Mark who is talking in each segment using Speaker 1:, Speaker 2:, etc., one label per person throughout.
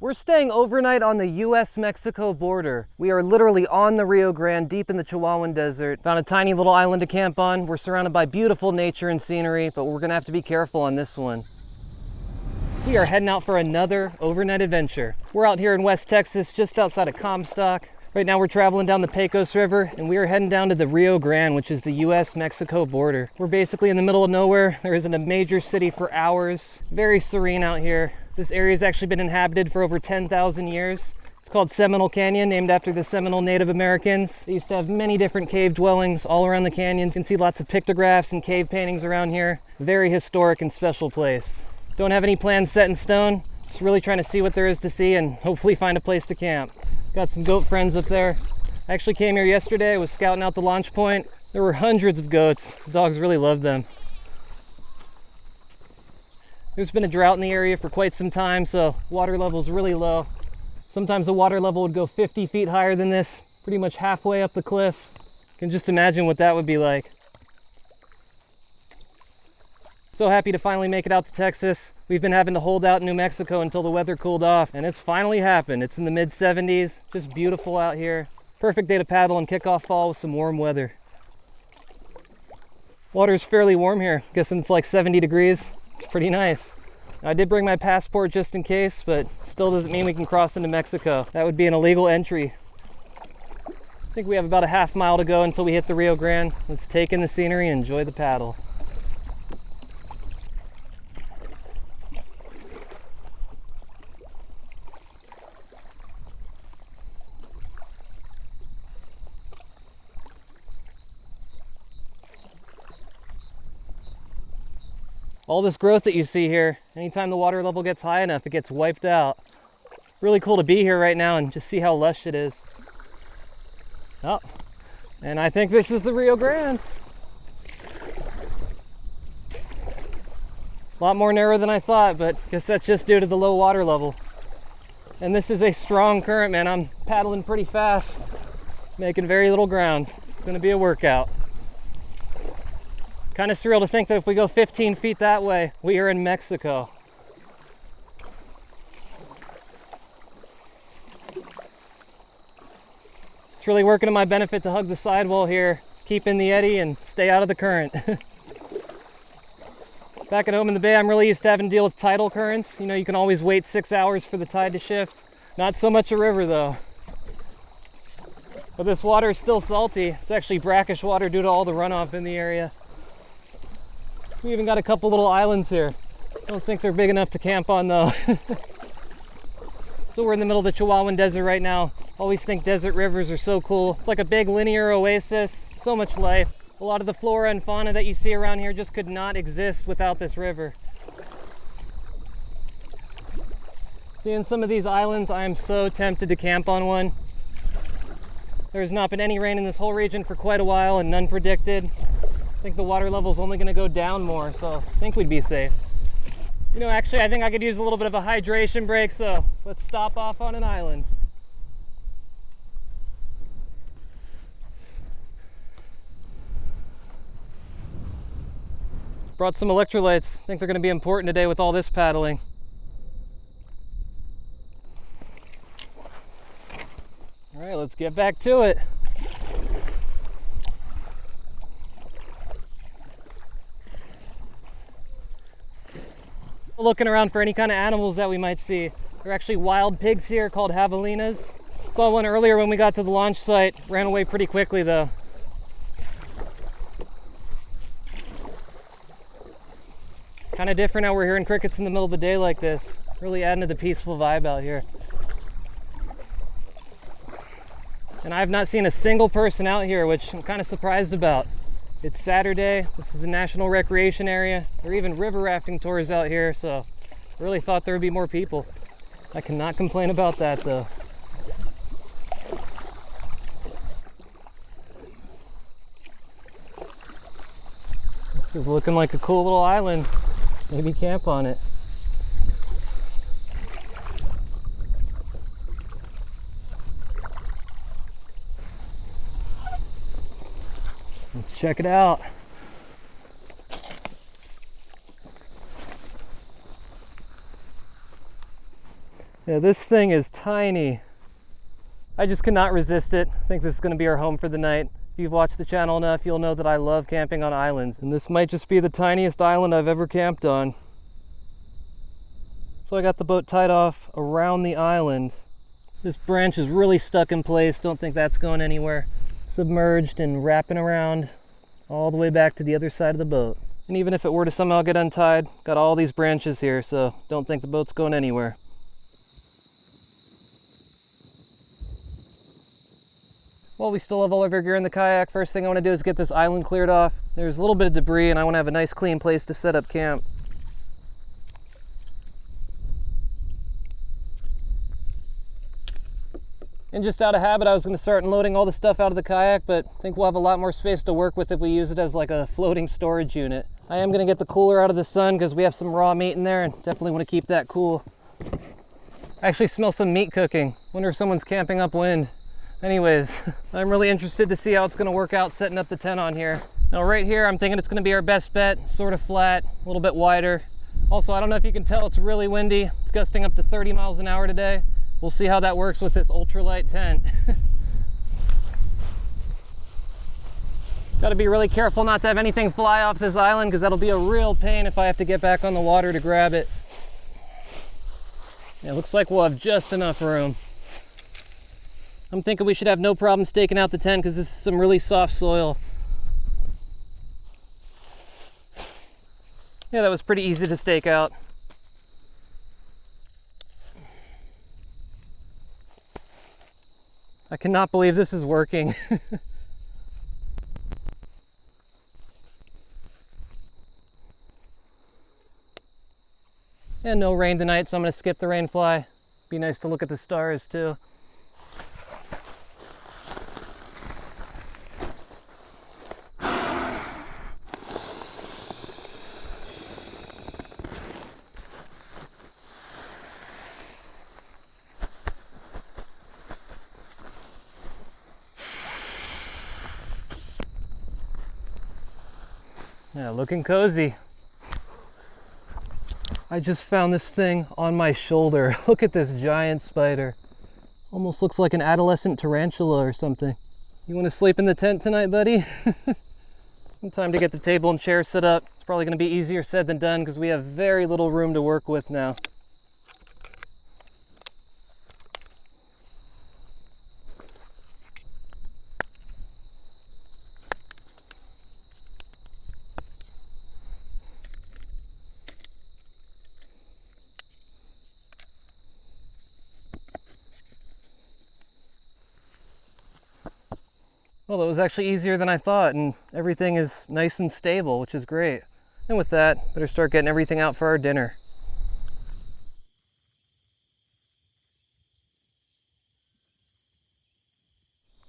Speaker 1: We're staying overnight on the US-Mexico border. We are literally on the Rio Grande, deep in the Chihuahuan Desert. Found a tiny little island to camp on. We're surrounded by beautiful nature and scenery, but we're gonna have to be careful on this one. We are heading out for another overnight adventure. We're out here in West Texas, just outside of Comstock. Right now we're traveling down the Pecos River, and we are heading down to the Rio Grande, which is the US-Mexico border. We're basically in the middle of nowhere. There isn't a major city for hours. Very serene out here. This area has actually been inhabited for over 10,000 years. It's called Seminole Canyon, named after the Seminole Native Americans. They used to have many different cave dwellings all around the canyons. You can see lots of pictographs and cave paintings around here. Very historic and special place. Don't have any plans set in stone. Just really trying to see what there is to see and hopefully find a place to camp. Got some goat friends up there. I actually came here yesterday. I was scouting out the launch point. There were hundreds of goats. The dogs really love them. There's been a drought in the area for quite some time, so water level is really low. Sometimes the water level would go 50 feet higher than this, pretty much halfway up the cliff. You can just imagine what that would be like. So happy to finally make it out to Texas. We've been having to hold out in New Mexico until the weather cooled off, and it's finally happened. It's in the mid-70s, just beautiful out here. Perfect day to paddle and kick off fall with some warm weather. Water's fairly warm here, guessing it's like 70 degrees. It's pretty nice. I did bring my passport just in case, but still doesn't mean we can cross into Mexico. That would be an illegal entry. I think we have about a half mile to go until we hit the Rio Grande. Let's take in the scenery and enjoy the paddle. All this growth that you see here, anytime the water level gets high enough, it gets wiped out. Really cool to be here right now and just see how lush it is. Oh, and I think this is the Rio Grande. A lot more narrow than I thought, but I guess that's just due to the low water level. And this is a strong current, man. I'm paddling pretty fast, making very little ground. It's gonna be a workout. Kind of surreal to think that if we go 15 feet that way, we are in Mexico. It's really working to my benefit to hug the sidewall here, keep in the eddy and stay out of the current. Back at home in the bay, I'm really used to having to deal with tidal currents. You know, you can always wait 6 hours for the tide to shift. Not so much a river though. But this water is still salty. It's actually brackish water due to all the runoff in the area. We even got a couple little islands here. I don't think they're big enough to camp on though. So we're in the middle of the Chihuahuan Desert right now. Always think desert rivers are so cool. It's like a big linear oasis, so much life. A lot of the flora and fauna that you see around here just could not exist without this river. Seeing some of these islands, I am so tempted to camp on one. There's not been any rain in this whole region for quite a while and none predicted. I think the water level is only going to go down more, so I think we'd be safe. You know, actually, I think I could use a little bit of a hydration break, so let's stop off on an island. Brought some electrolytes. I think they're going to be important today with all this paddling. All right, let's get back to it. Looking around for any kind of animals that we might see. There are actually wild pigs here called javelinas. Saw one earlier when we got to the launch site. Ran away pretty quickly though. Kind of different how we're hearing crickets in the middle of the day like this. Really adding to the peaceful vibe out here. And I've not seen a single person out here, which I'm kind of surprised about. It's Saturday, this is a national recreation area. There are even river rafting tours out here, so I really thought there would be more people. I cannot complain about that though. This is looking like a cool little island. Maybe camp on it. Let's check it out. Yeah, this thing is tiny. I just cannot resist it. I think this is going to be our home for the night. If you've watched the channel enough, you'll know that I love camping on islands, and this might just be the tiniest island I've ever camped on. So I got the boat tied off around the island. This branch is really stuck in place. Don't think that's going anywhere. Submerged and wrapping around all the way back to the other side of the boat. And even if it were to somehow get untied, got all these branches here, so don't think the boat's going anywhere. Well, we still have all of our gear in the kayak. First thing I want to do is get this island cleared off. There's a little bit of debris and I want to have a nice clean place to set up camp. And just out of habit, I was going to start unloading all the stuff out of the kayak, but I think we'll have a lot more space to work with if we use it as like a floating storage unit. I am going to get the cooler out of the sun because we have some raw meat in there and definitely want to keep that cool. I actually smell some meat cooking. Wonder if someone's camping upwind. Anyways, I'm really interested to see how it's going to work out setting up the tent on here. Now right here, I'm thinking it's going to be our best bet. Sort of flat, a little bit wider. Also, I don't know if you can tell, it's really windy. It's gusting up to 30 miles an hour today. We'll see how that works with this ultralight tent. Got to be really careful not to have anything fly off this island because that'll be a real pain if I have to get back on the water to grab it. Yeah, it looks like we'll have just enough room. I'm thinking we should have no problem staking out the tent because this is some really soft soil. Yeah, that was pretty easy to stake out. I cannot believe this is working. And no rain tonight, so I'm going to skip the rain fly. Be nice to look at the stars too. Yeah, looking cozy. I just found this thing on my shoulder. Look at this giant spider. Almost looks like an adolescent tarantula or something. You want to sleep in the tent tonight, buddy? Time to get the table and chair set up. It's probably going to be easier said than done because we have very little room to work with now. Well, that was actually easier than I thought, and everything is nice and stable, which is great. And with that, better start getting everything out for our dinner.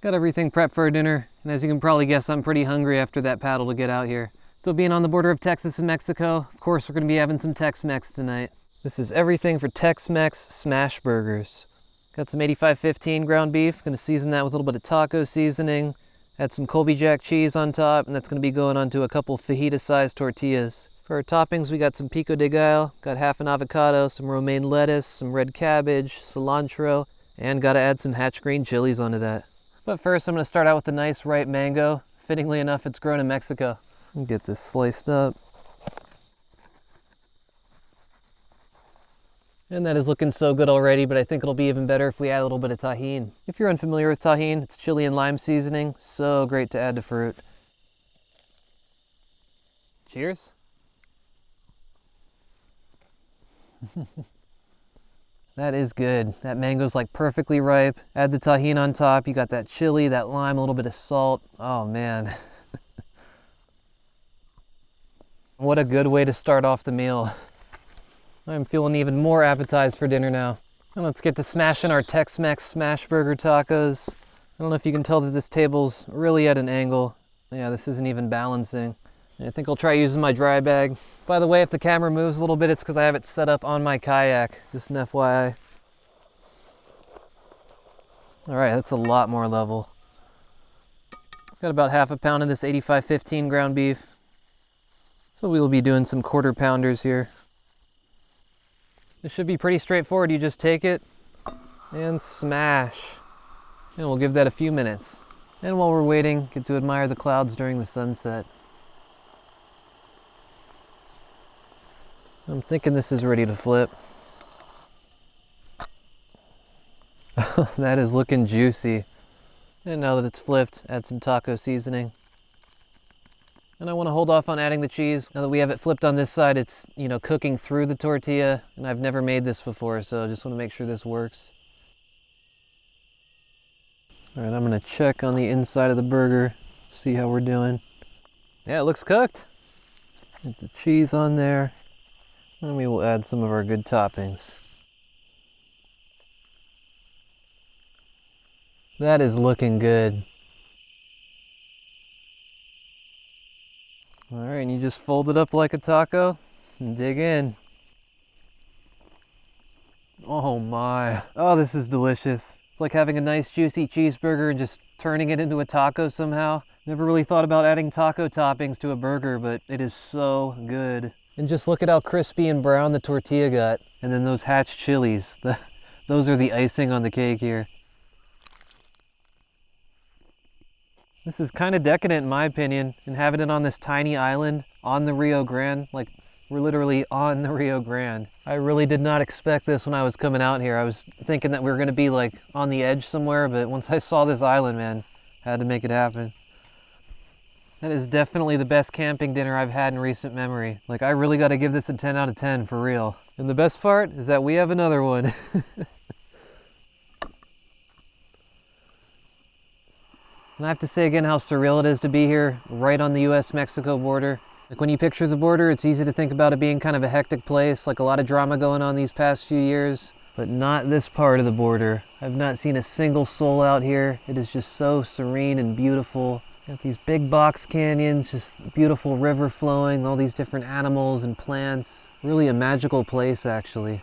Speaker 1: Got everything prepped for our dinner, and as you can probably guess, I'm pretty hungry after that paddle to get out here. So being on the border of Texas and Mexico, of course we're going to be having some Tex-Mex tonight. This is everything for Tex-Mex smash burgers. Got some 85-15 ground beef, going to season that with a little bit of taco seasoning. Add some Colby Jack cheese on top, and that's going to be going onto a couple fajita-sized tortillas. For our toppings, we got some pico de gallo, got half an avocado, some romaine lettuce, some red cabbage, cilantro, and got to add some hatch green chilies onto that. But first, I'm going to start out with a nice ripe mango. Fittingly enough, it's grown in Mexico. Get this sliced up. And that is looking so good already, but I think it'll be even better if we add a little bit of tahini. If you're unfamiliar with tahini, it's chili and lime seasoning. So great to add to fruit. Cheers. That is good. That mango's like perfectly ripe. Add the tahini on top. You got that chili, that lime, a little bit of salt. Oh man. What a good way to start off the meal. I'm feeling even more appetized for dinner now. And let's get to smashing our Tex-Mex smash burger tacos. I don't know if you can tell that this table's really at an angle. Yeah, this isn't even balancing. I think I'll try using my dry bag. By the way, if the camera moves a little bit, it's because I have it set up on my kayak. Just an FYI. All right, that's a lot more level. Got about half a pound of this 85-15 ground beef. So we will be doing some quarter pounders here. This should be pretty straightforward. You just take it and smash. And we'll give that a few minutes. And while we're waiting, get to admire the clouds during the sunset. I'm thinking this is ready to flip. That is looking juicy. And now that it's flipped, add some taco seasoning. And I want to hold off on adding the cheese. Now that we have it flipped on this side, it's, cooking through the tortilla. And I've never made this before, so I just want to make sure this works. All right, I'm going to check on the inside of the burger, see how we're doing. Yeah, it looks cooked. Get the cheese on there. And we will add some of our good toppings. That is looking good. All right, and you just fold it up like a taco and dig in. Oh my. Oh, this is delicious. It's like having a nice juicy cheeseburger and just turning it into a taco somehow. Never really thought about adding taco toppings to a burger, but it is so good. And just look at how crispy and brown the tortilla got. And then those hatch chilies. Those are the icing on the cake here. This is kind of decadent in my opinion, and having it on this tiny island on the Rio Grande, like we're literally on the Rio Grande. I really did not expect this when I was coming out here. I was thinking that we were gonna be like on the edge somewhere, but once I saw this island, man, I had to make it happen. That is definitely the best camping dinner I've had in recent memory. Like I really gotta give this a 10 out of 10 for real. And the best part is that we have another one. And I have to say again how surreal it is to be here, right on the US-Mexico border. Like when you picture the border, it's easy to think about it being kind of a hectic place, like a lot of drama going on these past few years, but not this part of the border. I've not seen a single soul out here. It is just so serene and beautiful. Got these big box canyons, just beautiful river flowing, all these different animals and plants. Really a magical place, actually.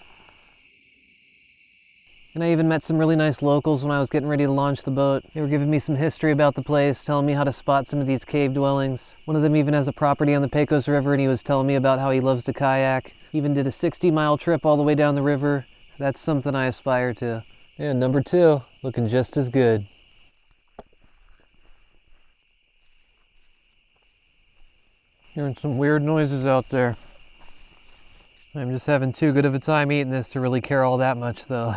Speaker 1: And I even met some really nice locals when I was getting ready to launch the boat. They were giving me some history about the place, telling me how to spot some of these cave dwellings. One of them even has a property on the Pecos River, and he was telling me about how he loves to kayak. He even did a 60-mile trip all the way down the river. That's something I aspire to. And number 2, looking just as good. Hearing some weird noises out there. I'm just having too good of a time eating this to really care all that much though.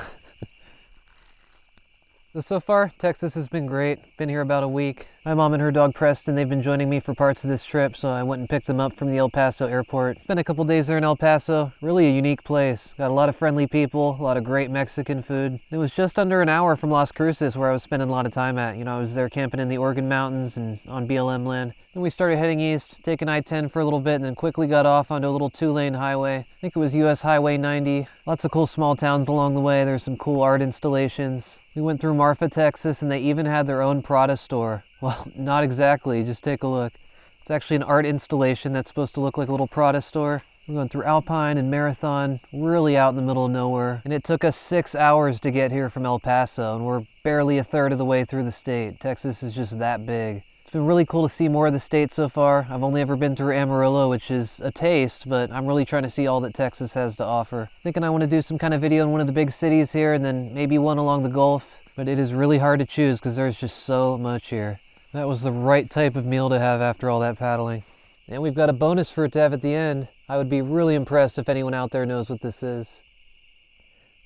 Speaker 1: So far, Texas has been great. Been here about a week. My mom and her dog Preston, they've been joining me for parts of this trip, so I went and picked them up from the El Paso airport. Spent a couple days there in El Paso. Really a unique place. Got a lot of friendly people, a lot of great Mexican food. It was just under an hour from Las Cruces where I was spending a lot of time at. I was there camping in the Oregon Mountains and on BLM land. Then we started heading east, taking I-10 for a little bit, and then quickly got off onto a little 2-lane highway. I think it was US Highway 90. Lots of cool small towns along the way. There's some cool art installations. We went through Marfa, Texas, and they even had their own Prada store. Well, not exactly, just take a look. It's actually an art installation that's supposed to look like a little Prada store. We're going through Alpine and Marathon, really out in the middle of nowhere. And it took us 6 hours to get here from El Paso, and we're barely a third of the way through the state. Texas is just that big. It's been really cool to see more of the state so far. I've only ever been through Amarillo, which is a taste, but I'm really trying to see all that Texas has to offer. Thinking I want to do some kind of video in one of the big cities here and then maybe one along the Gulf, but it is really hard to choose because there's just so much here. That was the right type of meal to have after all that paddling. And we've got a bonus fruit to have at the end. I would be really impressed if anyone out there knows what this is.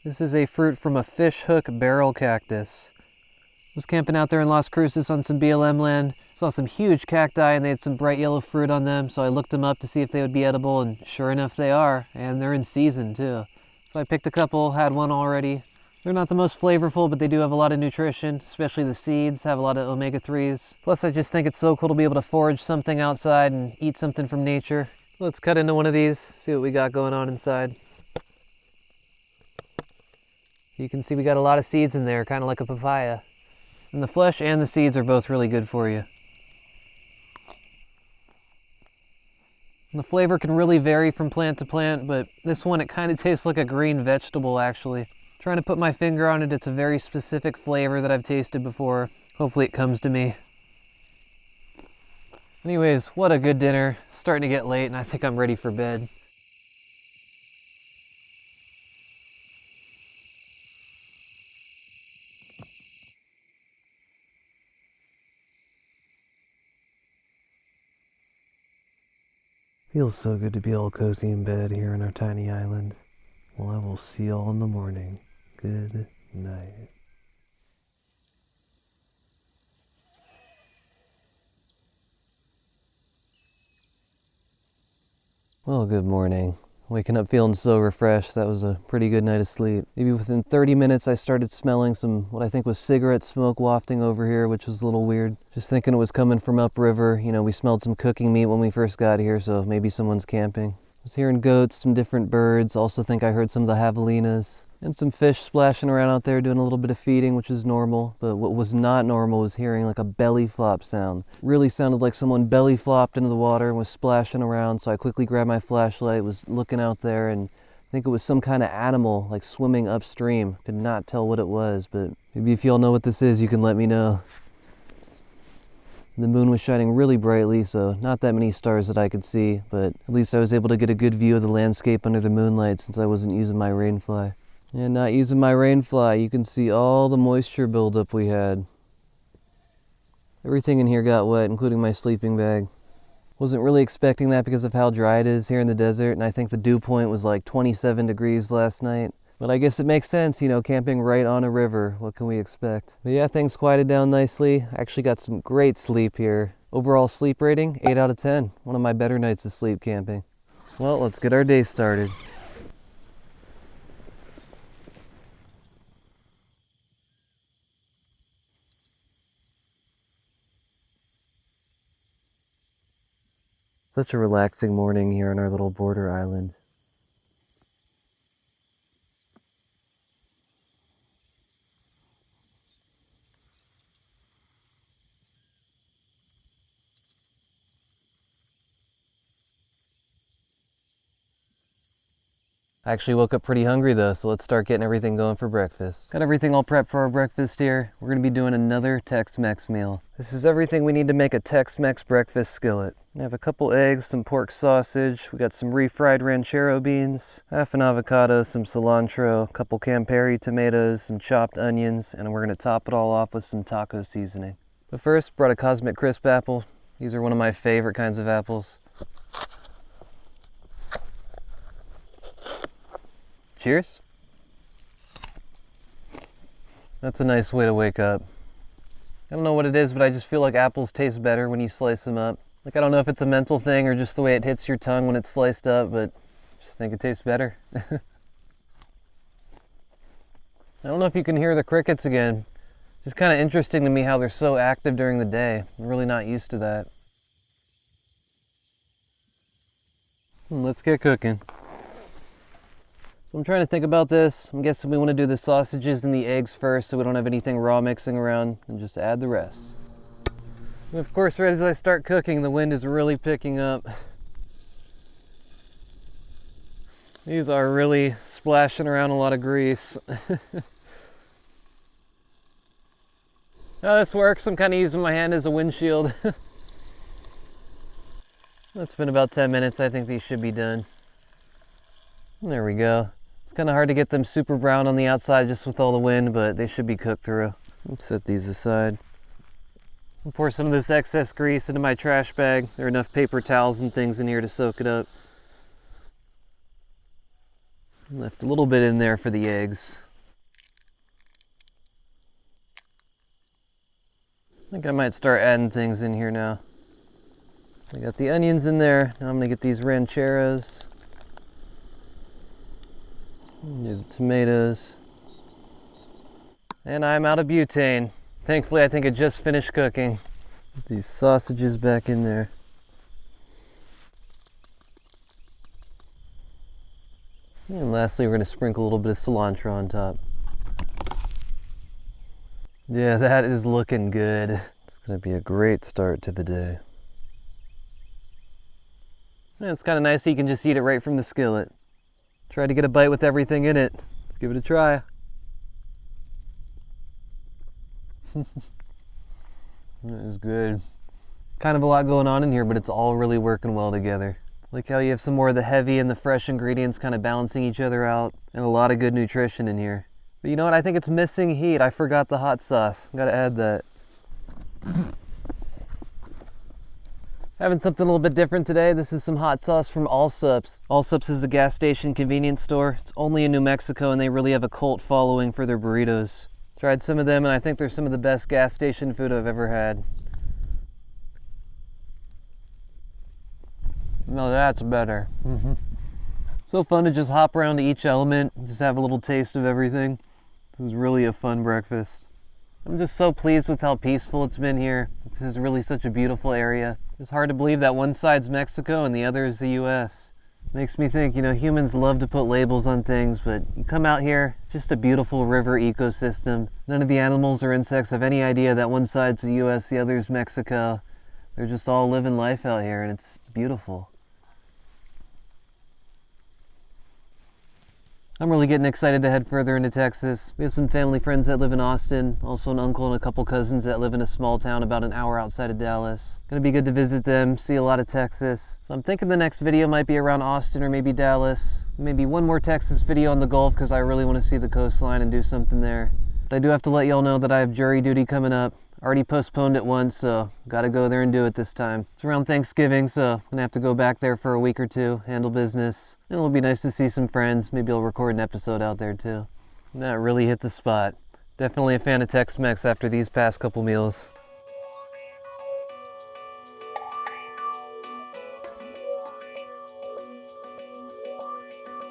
Speaker 1: This is a fruit from a fishhook barrel cactus. Was camping out there in Las Cruces on some BLM land. Saw some huge cacti and they had some bright yellow fruit on them, so I looked them up to see if they would be edible, and sure enough they are, and they're in season too. So I picked a couple, had one already. They're not the most flavorful, but they do have a lot of nutrition, especially the seeds have a lot of omega-3s. Plus I just think it's so cool to be able to forage something outside and eat something from nature. Let's cut into one of these, see what we got going on inside. You can see we got a lot of seeds in there, kind of like a papaya. And the flesh and the seeds are both really good for you. And the flavor can really vary from plant to plant, but this one, it kind of tastes like a green vegetable actually. Trying to put my finger on it, it's a very specific flavor that I've tasted before. Hopefully it comes to me. Anyways, what a good dinner. It's starting to get late and I think I'm ready for bed. Feels so good to be all cozy in bed here on our tiny island. Well, I will see y'all in the morning. Good night. Well, good morning. Waking up feeling so refreshed. That was a pretty good night of sleep. Maybe within 30 minutes I started smelling some what I think was cigarette smoke wafting over here, which was a little weird. Just thinking it was coming from upriver. You know, we smelled some cooking meat when we first got here, so maybe someone's camping. I was hearing goats, some different birds. Also think I heard some of the javelinas. And some fish splashing around out there doing a little bit of feeding, which is normal. But what was not normal was hearing like a belly flop sound. Really sounded like someone belly flopped into the water and was splashing around. So I quickly grabbed my flashlight, was looking out there, and I think it was some kind of animal like swimming upstream. Could not tell what it was, but maybe if y'all know what this is, you can let me know. The moon was shining really brightly, so not that many stars that I could see, but at least I was able to get a good view of the landscape under the moonlight since I wasn't using my rainfly. And not using my rainfly, you can see all the moisture buildup we had. Everything in here got wet, including my sleeping bag. Wasn't really expecting that because of how dry it is here in the desert, and I think the dew point was like 27 degrees last night. But I guess it makes sense, you know, camping right on a river. What can we expect? But yeah, things quieted down nicely. I actually got some great sleep here. Overall sleep rating, 8 out of 10. One of my better nights of sleep camping. Well, let's get our day started. Such a relaxing morning here on our little border island. I actually woke up pretty hungry though, so let's start getting everything going for breakfast. Got everything all prepped for our breakfast here. We're gonna be doing another Tex-Mex meal. This is everything we need to make a Tex-Mex breakfast skillet. I have a couple eggs, some pork sausage, we got some refried ranchero beans, half an avocado, some cilantro, a couple Campari tomatoes, some chopped onions, and we're gonna top it all off with some taco seasoning. But first, brought a Cosmic Crisp apple. These are one of my favorite kinds of apples. Cheers. That's a nice way to wake up. I don't know what it is, but I just feel like apples taste better when you slice them up. Like, I don't know if it's a mental thing or just the way it hits your tongue when it's sliced up, but I just think it tastes better. I don't know if you can hear the crickets again. It's just kind of interesting to me how they're so active during the day. I'm really not used to that. Let's get cooking. So I'm trying to think about this. I'm guessing we want to do the sausages and the eggs first so we don't have anything raw mixing around, and just add the rest. And of course, right as I start cooking, the wind is really picking up. These are really splashing around a lot of grease. Oh, this works. I'm kind of using my hand as a windshield. It's been about 10 minutes. I think these should be done. There we go. It's kind of hard to get them super brown on the outside just with all the wind, but they should be cooked through. Let's set these aside. I'll pour some of this excess grease into my trash bag. There are enough paper towels and things in here to soak it up. Left a little bit in there for the eggs. I think I might start adding things in here now. I got the onions in there. Now I'm gonna get these rancheros. There's the tomatoes. And I'm out of butane. Thankfully, I think it just finished cooking. Put these sausages back in there. And lastly, we're gonna sprinkle a little bit of cilantro on top. Yeah, that is looking good. It's gonna be a great start to the day. And it's kind of nice that you can just eat it right from the skillet. Try to get a bite with everything in it. Let's give it a try. That is good. Kind of a lot going on in here, but it's all really working well together. Like how you have some more of the heavy and the fresh ingredients kind of balancing each other out, and a lot of good nutrition in here. But you know what? I think it's missing heat. I forgot the hot sauce. Gotta add that. Having something a little bit different today. This is some hot sauce from Allsup's. Allsup's is a gas station convenience store. It's only in New Mexico and they really have a cult following for their burritos. Tried some of them and I think they're some of the best gas station food I've ever had. No, that's better. So fun to just hop around to each element, just have a little taste of everything. This is really a fun breakfast. I'm just so pleased with how peaceful it's been here. This is really such a beautiful area. It's hard to believe that one side's Mexico and the other is the US. Makes me think, you know, humans love to put labels on things, but you come out here, just a beautiful river ecosystem. None of the animals or insects have any idea that one side's the US, the other's Mexico. They're just all living life out here and it's beautiful. I'm really getting excited to head further into Texas. We have some family friends that live in Austin, also an uncle and a couple cousins that live in a small town about an hour outside of Dallas. Gonna be good to visit them, see a lot of Texas. So I'm thinking the next video might be around Austin or maybe Dallas. Maybe one more Texas video on the Gulf because I really want to see the coastline and do something there. But I do have to let y'all know that I have jury duty coming up. Already postponed it once, so gotta go there and do it this time. It's around Thanksgiving, so I'm gonna have to go back there for a week or two, handle business. And it'll be nice to see some friends. Maybe I'll record an episode out there too. That really hit the spot. Definitely a fan of Tex-Mex after these past couple meals.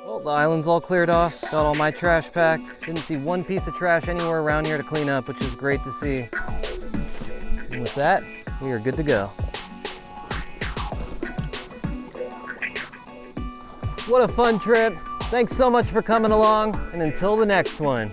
Speaker 1: Well, the island's all cleared off. Got all my trash packed. Didn't see one piece of trash anywhere around here to clean up, which is great to see. And with that, we are good to go. What a fun trip. Thanks so much for coming along, and until the next one.